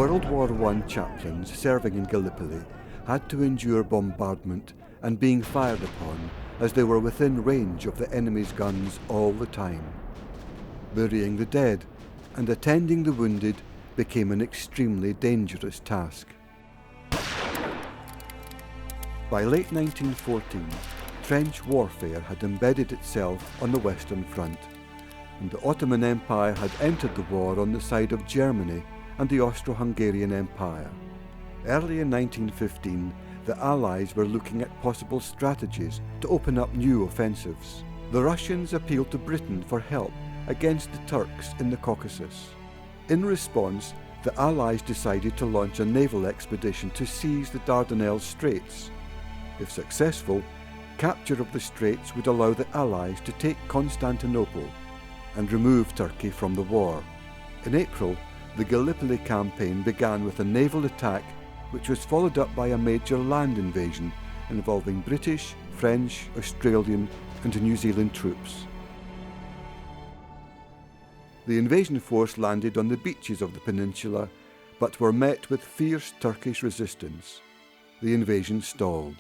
World War I chaplains serving in Gallipoli had to endure bombardment and being fired upon as they were within range of the enemy's guns all the time. Burying the dead and attending the wounded became an extremely dangerous task. By late 1914, trench warfare had embedded itself on the Western Front, and the Ottoman Empire had entered the war on the side of Germany and the Austro-Hungarian Empire. Early in 1915, the Allies were looking at possible strategies to open up new offensives. The Russians appealed to Britain for help against the Turks in the Caucasus. In response, the Allies decided to launch a naval expedition to seize the Dardanelles Straits. If successful, capture of the Straits would allow the Allies to take Constantinople and remove Turkey from the war. In April, the Gallipoli Campaign began with a naval attack which was followed up by a major land invasion involving British, French, Australian and New Zealand troops. The invasion force landed on the beaches of the peninsula, but were met with fierce Turkish resistance. The invasion stalled.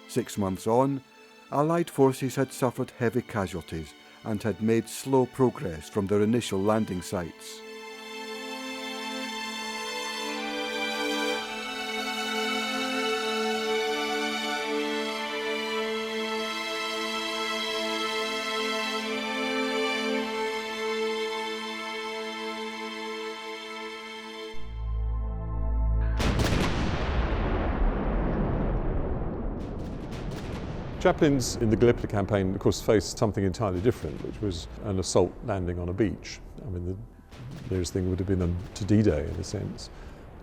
6 months on, Allied forces had suffered heavy casualties and had made slow progress from their initial landing sites. Chaplains in the Gallipoli campaign, of course, faced something entirely different, which was an assault landing on a beach. I mean, the nearest thing would have been to D-Day, in a sense.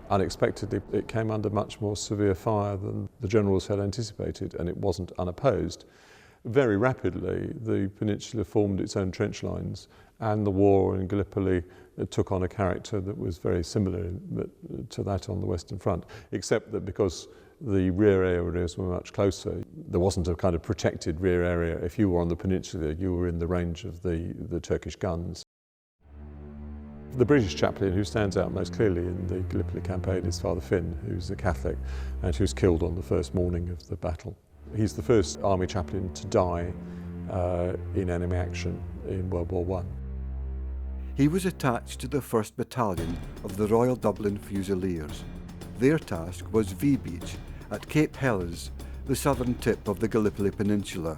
Unexpectedly, it came under much more severe fire than the generals had anticipated, and it wasn't unopposed. Very rapidly, the peninsula formed its own trench lines, and the war in Gallipoli took on a character that was very similar to that on the Western Front, except that because the rear areas were much closer, there wasn't a kind of protected rear area. If you were on the peninsula, you were in the range of the Turkish guns. The British chaplain who stands out most clearly in the Gallipoli campaign is Father Finn, who's a Catholic and who's killed on the first morning of the battle. He's the first army chaplain to die in enemy action in World War I. He was attached to the 1st Battalion of the Royal Dublin Fusiliers. Their task was V Beach at Cape Helles, the southern tip of the Gallipoli Peninsula.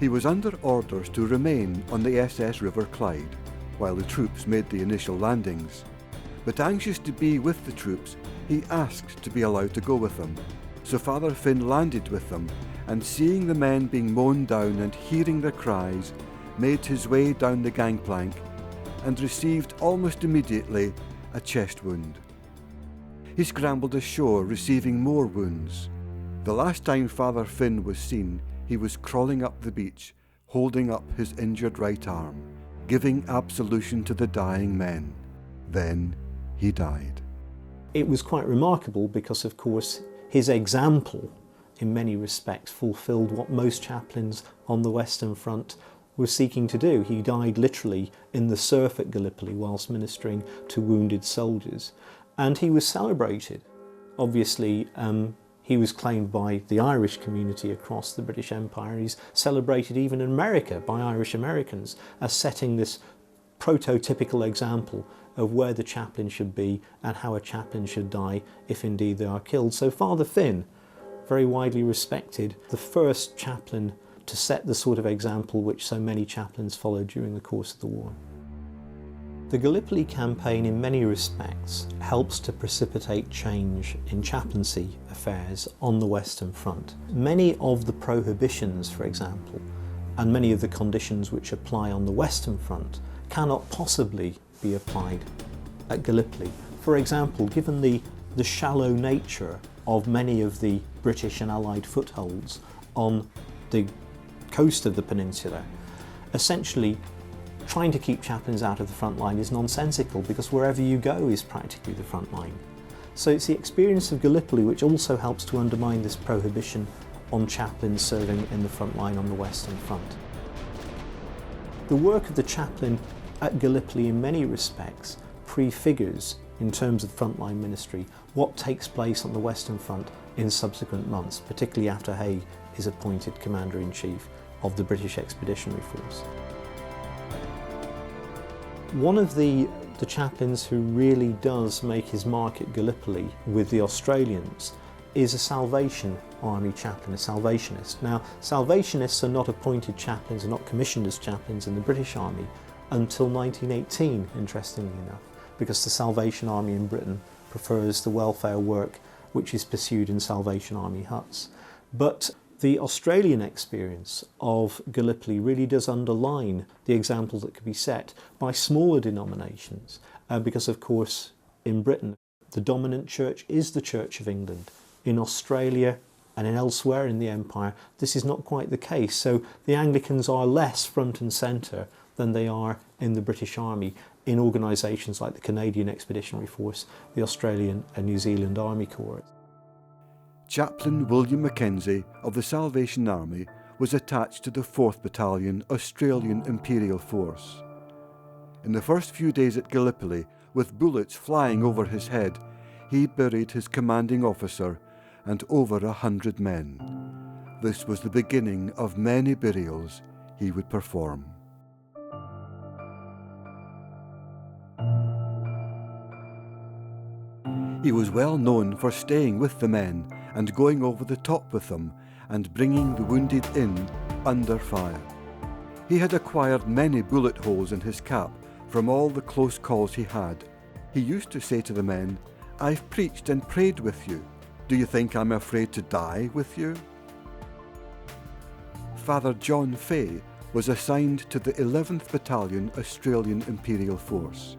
He was under orders to remain on the SS River Clyde while the troops made the initial landings. But anxious to be with the troops, he asked to be allowed to go with them. So Father Finn landed with them, and seeing the men being mown down and hearing their cries, made his way down the gangplank and received almost immediately a chest wound. He scrambled ashore, receiving more wounds. The last time Father Finn was seen, he was crawling up the beach, holding up his injured right arm, giving absolution to the dying men. Then he died. It was quite remarkable because, of course, his example, in many respects, fulfilled what most chaplains on the Western Front were seeking to do. He died literally in the surf at Gallipoli whilst ministering to wounded soldiers. And he was celebrated. Obviously, he was claimed by the Irish community across the British Empire. He's celebrated even in America by Irish Americans as setting this prototypical example of where the chaplain should be and how a chaplain should die if indeed they are killed. So Father Finn, very widely respected, the first chaplain to set the sort of example which so many chaplains followed during the course of the war. The Gallipoli campaign in many respects helps to precipitate change in chaplaincy affairs on the Western Front. Many of the prohibitions, for example, and many of the conditions which apply on the Western Front cannot possibly be applied at Gallipoli. For example, given the shallow nature of many of the British and Allied footholds on the coast of the peninsula, essentially trying to keep chaplains out of the front line is nonsensical because wherever you go is practically the front line. So it's the experience of Gallipoli which also helps to undermine this prohibition on chaplains serving in the front line on the Western Front. The work of the chaplain at Gallipoli in many respects prefigures, in terms of frontline ministry, what takes place on the Western Front in subsequent months, particularly after Haig is appointed Commander-in-Chief of the British Expeditionary Force. One of the chaplains who really does make his mark at Gallipoli with the Australians is a Salvation Army chaplain, a Salvationist. Now, Salvationists are not appointed chaplains, are not commissioned as chaplains in the British Army until 1918, interestingly enough, because the Salvation Army in Britain prefers the welfare work which is pursued in Salvation Army huts. But the Australian experience of Gallipoli really does underline the example that could be set by smaller denominations, because of course in Britain the dominant church is the Church of England. In Australia and elsewhere in the Empire this is not quite the case, so the Anglicans are less front and centre than they are in the British Army in organisations like the Canadian Expeditionary Force, the Australian and New Zealand Army Corps. Chaplain William Mackenzie of the Salvation Army was attached to the 4th Battalion Australian Imperial Force. In the first few days at Gallipoli, with bullets flying over his head, he buried his commanding officer and over 100 men. This was the beginning of many burials he would perform. He was well known for staying with the men and going over the top with them and bringing the wounded in under fire. He had acquired many bullet holes in his cap from all the close calls he had. He used to say to the men, "I've preached and prayed with you. Do you think I'm afraid to die with you?" Father John Fay was assigned to the 11th Battalion Australian Imperial Force.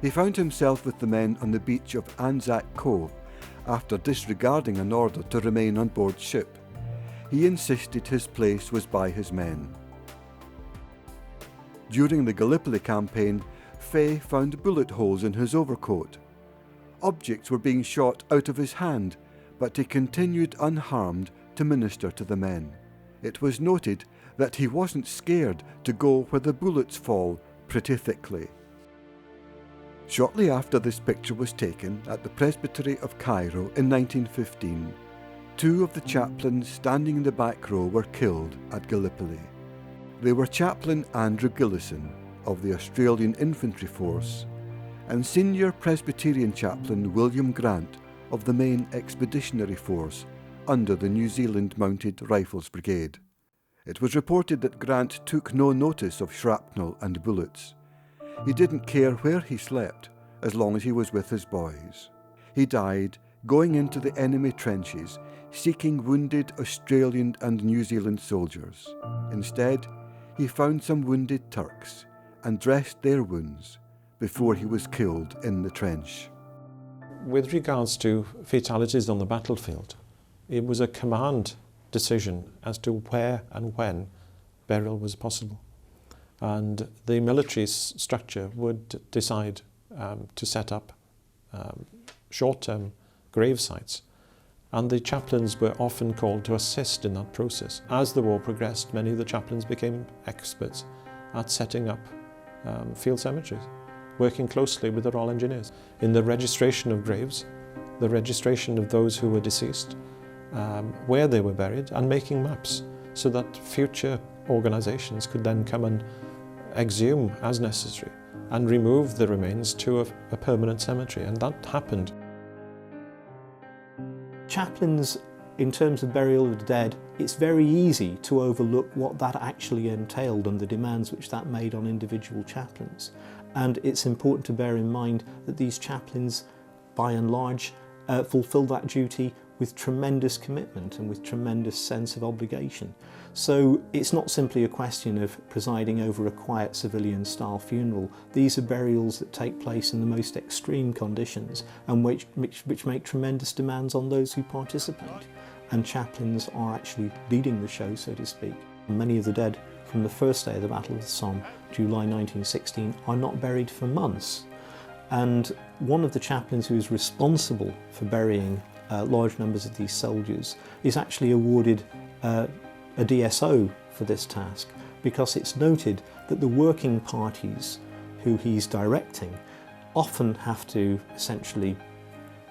He found himself with the men on the beach of Anzac Cove after disregarding an order to remain on board ship. He insisted his place was by his men. During the Gallipoli Campaign, Fay found bullet holes in his overcoat. Objects were being shot out of his hand, but he continued unharmed to minister to the men. It was noted that he wasn't scared to go where the bullets fall pretty thickly. Shortly after this picture was taken at the Presbytery of Cairo in 1915, 2 of the chaplains standing in the back row were killed at Gallipoli. They were Chaplain Andrew Gillison of the Australian Infantry Force and Senior Presbyterian Chaplain William Grant of the main Expeditionary Force under the New Zealand Mounted Rifles Brigade. It was reported that Grant took no notice of shrapnel and bullets. He didn't care where he slept, as long as he was with his boys. He died going into the enemy trenches, seeking wounded Australian and New Zealand soldiers. Instead, he found some wounded Turks and dressed their wounds before he was killed in the trench. With regards to fatalities on the battlefield, it was a command decision as to where and when burial was possible. And the military structure would decide to set up short-term grave sites, and the chaplains were often called to assist in that process. As the war progressed, many of the chaplains became experts at setting up field cemeteries, working closely with the Royal Engineers in the registration of graves, the registration of those who were deceased, where they were buried, and making maps so that future organisations could then come and exhume as necessary and remove the remains to a permanent cemetery, and that happened. Chaplains, in terms of burial of the dead, it's very easy to overlook what that actually entailed and the demands which that made on individual chaplains. And it's important to bear in mind that these chaplains, by and large, fulfil that duty with tremendous commitment and with tremendous sense of obligation. So it's not simply a question of presiding over a quiet civilian-style funeral. These are burials that take place in the most extreme conditions and which make tremendous demands on those who participate. And chaplains are actually leading the show, so to speak. Many of the dead from the first day of the Battle of the Somme, July 1916, are not buried for months. And one of the chaplains who is responsible for burying large numbers of these soldiers is actually awarded a DSO for this task, because it's noted that the working parties who he's directing often have to essentially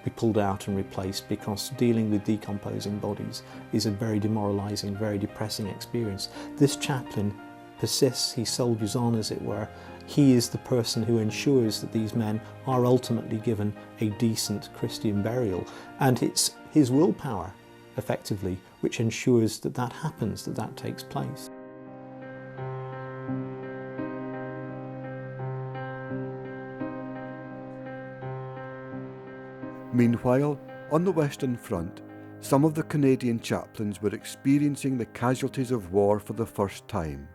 be pulled out and replaced, because dealing with decomposing bodies is a very demoralising, very depressing experience. This chaplain persists, he soldiers on, as it were. He is the person who ensures that these men are ultimately given a decent Christian burial, and it's his willpower, effectively, which ensures that that happens, that that takes place. Meanwhile, on the Western Front, some of the Canadian chaplains were experiencing the casualties of war for the first time,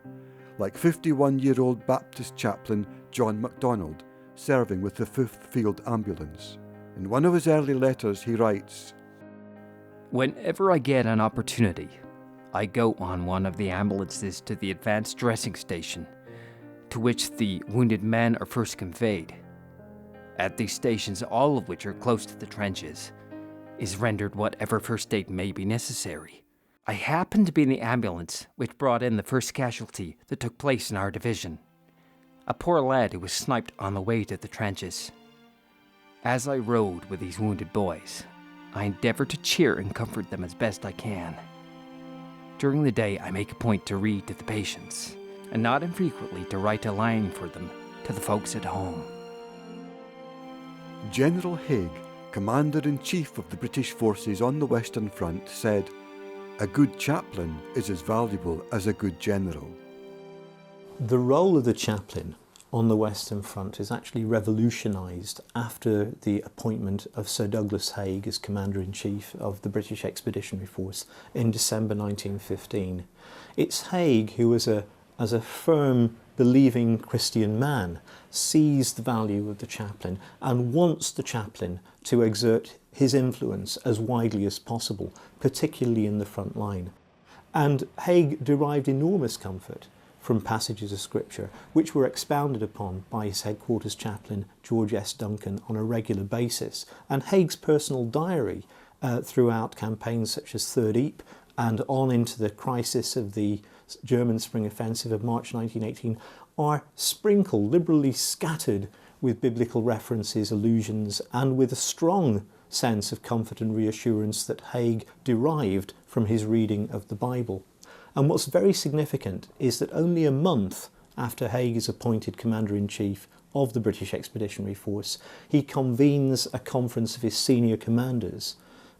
like 51-year-old Baptist chaplain John McDonald, serving with the 5th Field Ambulance. In one of his early letters he writes, "Whenever I get an opportunity, I go on one of the ambulances to the advanced dressing station, to which the wounded men are first conveyed. At these stations, all of which are close to the trenches, is rendered whatever first aid may be necessary. I happened to be in the ambulance which brought in the first casualty that took place in our division, a poor lad who was sniped on the way to the trenches. As I rode with these wounded boys, I endeavour to cheer and comfort them as best I can. During the day, I make a point to read to the patients, and not infrequently to write a line for them to the folks at home." General Haig, Commander-in-Chief of the British forces on the Western Front, said, "A good chaplain is as valuable as a good general." The role of the chaplain on the Western Front is actually revolutionised after the appointment of Sir Douglas Haig as Commander-in-Chief of the British Expeditionary Force in December 1915. It's Haig who, as a firm, believing Christian man, sees the value of the chaplain and wants the chaplain to exert his influence as widely as possible, particularly in the front line. And Haig derived enormous comfort from passages of Scripture which were expounded upon by his headquarters chaplain George S. Duncan on a regular basis. And Haig's personal diary throughout campaigns such as Third Ypres and on into the crisis of the German Spring Offensive of March 1918 are sprinkled, liberally scattered with biblical references, allusions, and with a strong sense of comfort and reassurance that Haig derived from his reading of the Bible. And what's very significant is that only a month after Haig is appointed Commander-in-Chief of the British Expeditionary Force, he convenes a conference of his senior commanders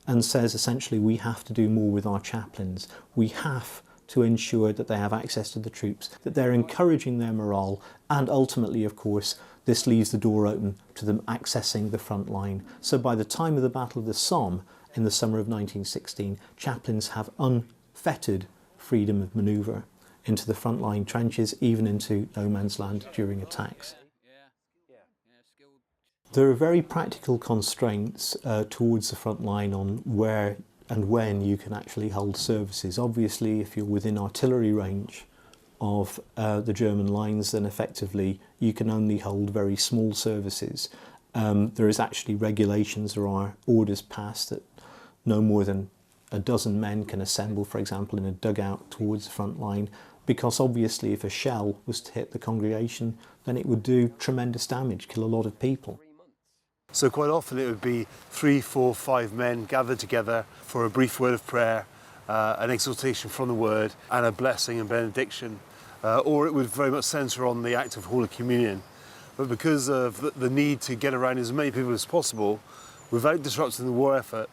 and says essentially, we have to do more with our chaplains. We have to ensure that they have access to the troops, that they're encouraging their morale, and ultimately, of course, this leaves the door open to them accessing the front line. So by the time of the Battle of the Somme in the summer of 1916, chaplains have unfettered freedom of manoeuvre into the front line trenches, even into no man's land during attacks. There are very practical constraints towards the front line on where and when you can actually hold services. Obviously, if you're within artillery range of the German lines, then effectively you can only hold very small services. There is actually regulations, there are orders passed that no more than a dozen men can assemble, for example, in a dugout towards the front line, because obviously if a shell was to hit the congregation, then it would do tremendous damage, kill a lot of people. So quite often it would be 3, 4, 5 men gathered together for a brief word of prayer, an exhortation from the word, and a blessing and benediction. Or it would very much centre on the act of Holy Communion. But because of the need to get around as many people as possible, without disrupting the war effort,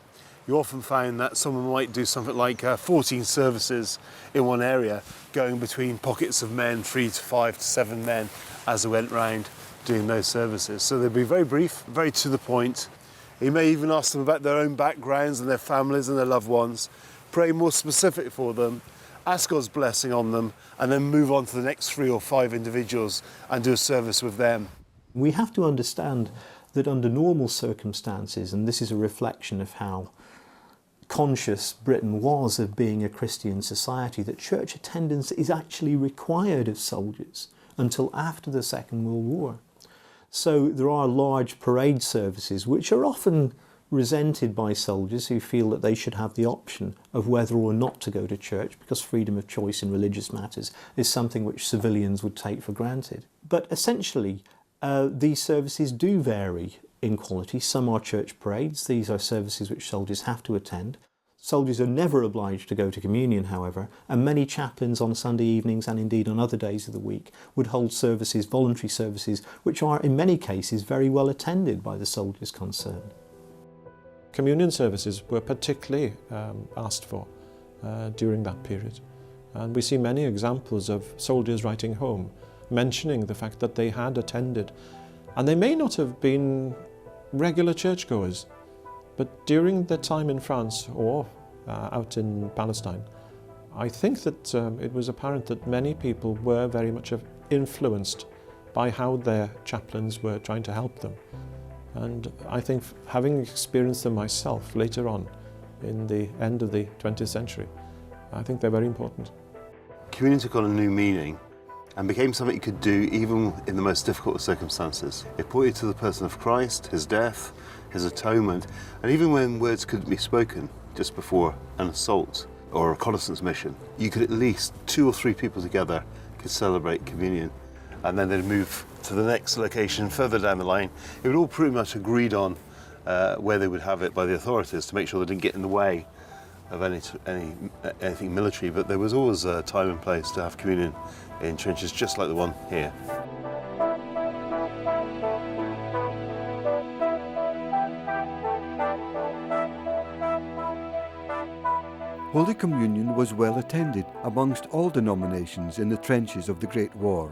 you often find that someone might do something like 14 services in one area, going between pockets of men, 3 to 5 to 7 men, as they went round doing those services. So they'd be very brief, very to the point. He may even ask them about their own backgrounds and their families and their loved ones, pray more specific for them, ask God's blessing on them, and then move on to the next 3 or 5 individuals and do a service with them. We have to understand that under normal circumstances, and this is a reflection of how conscious Britain was of being a Christian society, that church attendance is actually required of soldiers until after the Second World War. So there are large parade services which are often resented by soldiers who feel that they should have the option of whether or not to go to church, because freedom of choice in religious matters is something which civilians would take for granted. But essentially, These services do vary in quality. Some are church parades. These are services which soldiers have to attend. Soldiers are never obliged to go to communion, however, and many chaplains on Sunday evenings and indeed on other days of the week would hold services, voluntary services, which are in many cases very well attended by the soldiers concerned. Communion services were particularly asked for during that period. And we see many examples of soldiers writing home, mentioning the fact that they had attended. And they may not have been regular churchgoers, but during their time in France or out in Palestine, I think that it was apparent that many people were very much influenced by how their chaplains were trying to help them. And I think having experienced them myself later on in the end of the 20th century, I think they're very important. Communion took on a new meaning and became something you could do even in the most difficult of circumstances. It pointed to the person of Christ, his death, his atonement, and even when words couldn't be spoken just before an assault or a reconnaissance mission, you could at least 2 or 3 people together could celebrate communion, and then they'd move to the next location further down the line. It would all pretty much agreed on where they would have it by the authorities to make sure they didn't get in the way of anything military, but there was always a time and place to have communion in trenches just like the one here. Holy Communion was well attended amongst all denominations in the trenches of the Great War.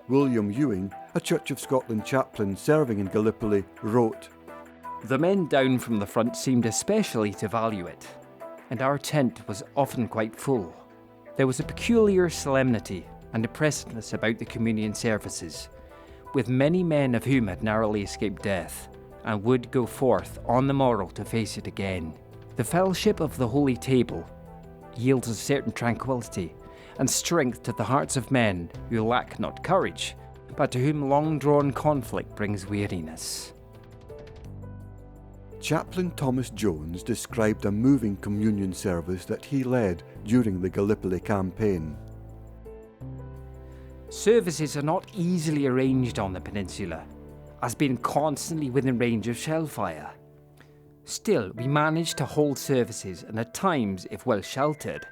William Ewing, a Church of Scotland chaplain serving in Gallipoli, wrote, "The men down from the front seemed especially to value it, and our tent was often quite full. There was a peculiar solemnity and oppressiveness about the communion services, with many men of whom had narrowly escaped death, and would go forth on the morrow to face it again. The fellowship of the Holy Table yields a certain tranquillity and strength to the hearts of men who lack not courage, but to whom long-drawn conflict brings weariness." Chaplain Thomas Jones described a moving communion service that he led during the Gallipoli Campaign. Services are not easily arranged on the peninsula, as being constantly within range of shell fire. Still, we managed to hold services, and at times, if well sheltered,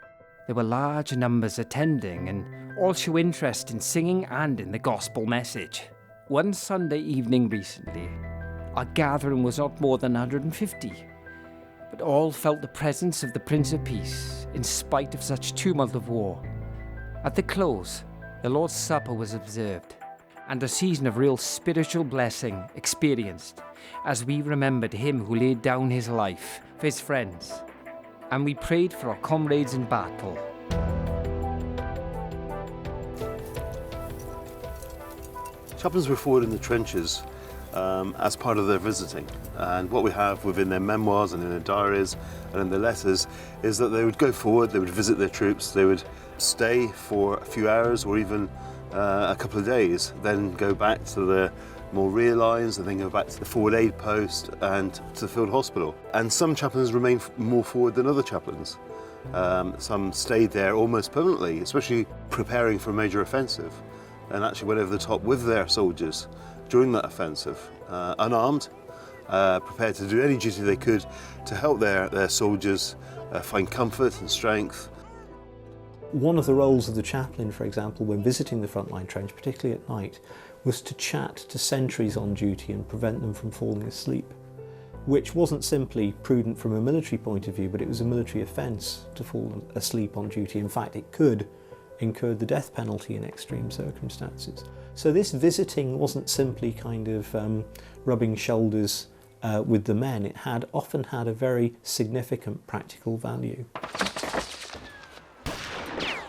there were large numbers attending and all show interest in singing and in the gospel message. One Sunday evening recently, our gathering was not more than 150, but all felt the presence of the Prince of Peace in spite of such tumult of war. At the close, the Lord's Supper was observed, and a season of real spiritual blessing experienced as we remembered him who laid down his life for his friends, and we prayed for our comrades in battle. Chaplains were forward in the trenches as part of their visiting, and what we have within their memoirs and in their diaries and in their letters is that they would go forward, they would visit their troops, they would stay for a few hours or even a couple of days, then go back to the more rear lines and then go back to the forward aid post and to the field hospital. And some chaplains remained more forward than other chaplains. Some stayed there almost permanently, especially preparing for a major offensive, and actually went over the top with their soldiers during that offensive, unarmed, prepared to do any duty they could to help their soldiers find comfort and strength. One of the roles of the chaplain, for example, when visiting the frontline trench, particularly at night, was to chat to sentries on duty and prevent them from falling asleep, which wasn't simply prudent from a military point of view, but it was a military offence to fall asleep on duty. In fact, it could incur the death penalty in extreme circumstances. So this visiting wasn't simply kind of rubbing shoulders with the men. It often had a very significant practical value.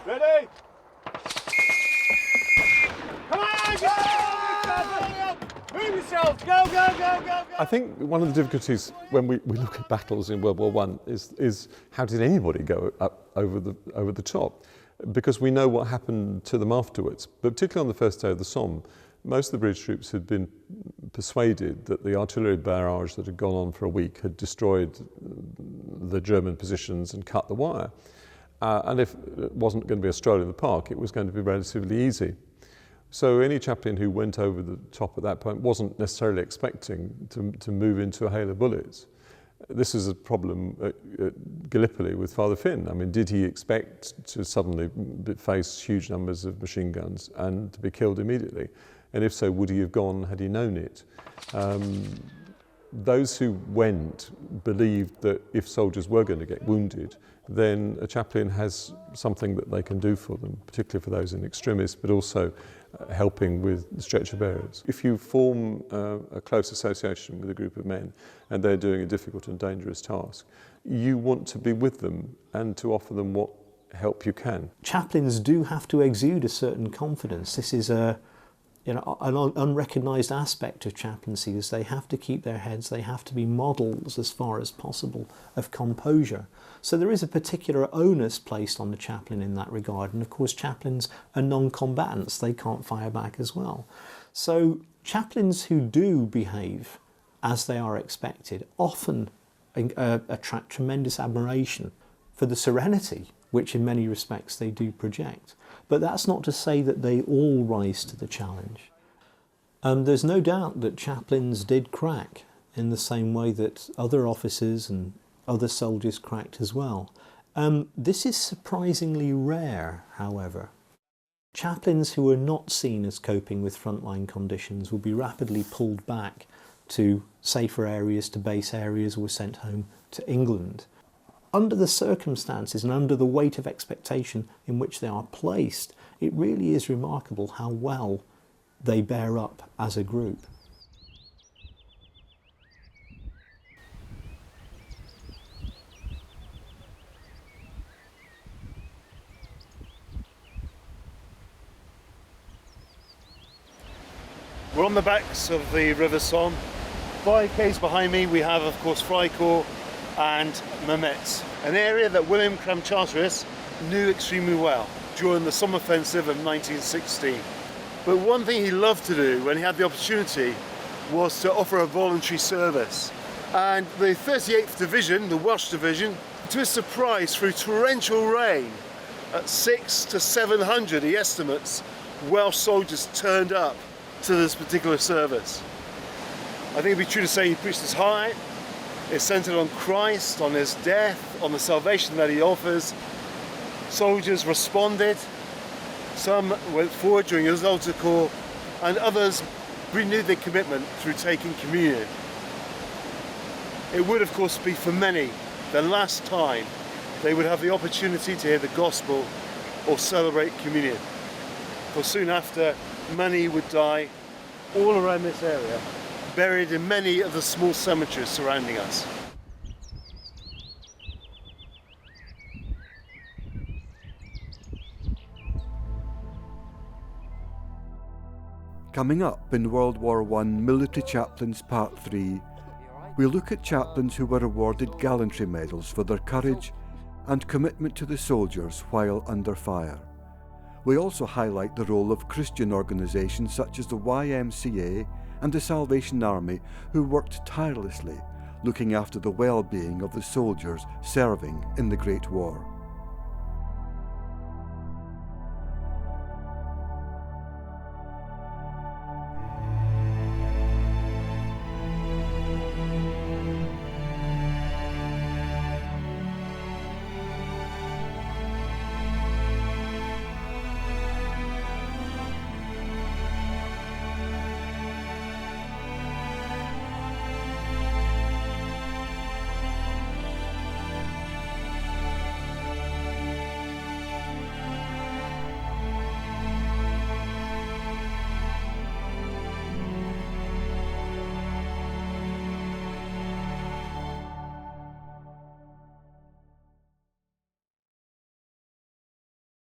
Ready? Come on, go! Move yourselves, go, go, go, go, go! I think one of the difficulties when we look at battles in World War I is how did anybody go up over the top? Because we know what happened to them afterwards. But particularly on the first day of the Somme, most of the British troops had been persuaded that the artillery barrage that had gone on for a week had destroyed the German positions and cut the wire. And if it wasn't going to be a stroll in the park, it was going to be relatively easy. So any chaplain who went over the top at that point wasn't necessarily expecting to move into a hail of bullets. This is a problem at Gallipoli with Father Finn. I mean, did he expect to suddenly face huge numbers of machine guns and to be killed immediately? And if so, would he have gone had he known it? Those who went believed that if soldiers were going to get wounded, then a chaplain has something that they can do for them, particularly for those in extremis, but also helping with stretcher bearers. If you form a close association with a group of men and they're doing a difficult and dangerous task, you want to be with them and to offer them what help you can. Chaplains do have to exude a certain confidence. This is an unrecognised aspect of chaplaincy, is they have to keep their heads, they have to be models as far as possible of composure. So there is a particular onus placed on the chaplain in that regard, and of course chaplains are non-combatants, they can't fire back as well. So chaplains who do behave as they are expected often attract tremendous admiration for the serenity which in many respects they do project. But that's not to say that they all rise to the challenge. There's no doubt that chaplains did crack in the same way that other officers and other soldiers cracked as well. This is surprisingly rare, however. Chaplains who are not seen as coping with frontline conditions will be rapidly pulled back to safer areas, to base areas, or sent home to England. Under the circumstances and under the weight of expectation in which they are placed, it really is remarkable how well they bear up as a group. We're on the banks of the River Somme. 5 k's behind me we have, of course, Fricourt and Mametz, an area that William Cram Charteris knew extremely well during the Somme offensive of 1916. But one thing he loved to do when he had the opportunity was to offer a voluntary service. And the 38th Division, the Welsh Division, to his surprise, through torrential rain, at 600 to 700, he estimates, Welsh soldiers turned up to this particular service. I think it'd be true to say he preached his heart. It's centered on Christ, on his death, on the salvation that he offers. Soldiers responded. Some went forward during his altar call, and others renewed their commitment through taking communion. It would, of course, be for many the last time they would have the opportunity to hear the gospel or celebrate communion. For soon after, many would die all around this area, buried in many of the small cemeteries surrounding us. Coming up in World War I Military Chaplains Part 3, we look at chaplains who were awarded gallantry medals for their courage and commitment to the soldiers while under fire. We also highlight the role of Christian organisations such as the YMCA and the Salvation Army, who worked tirelessly looking after the well-being of the soldiers serving in the Great War.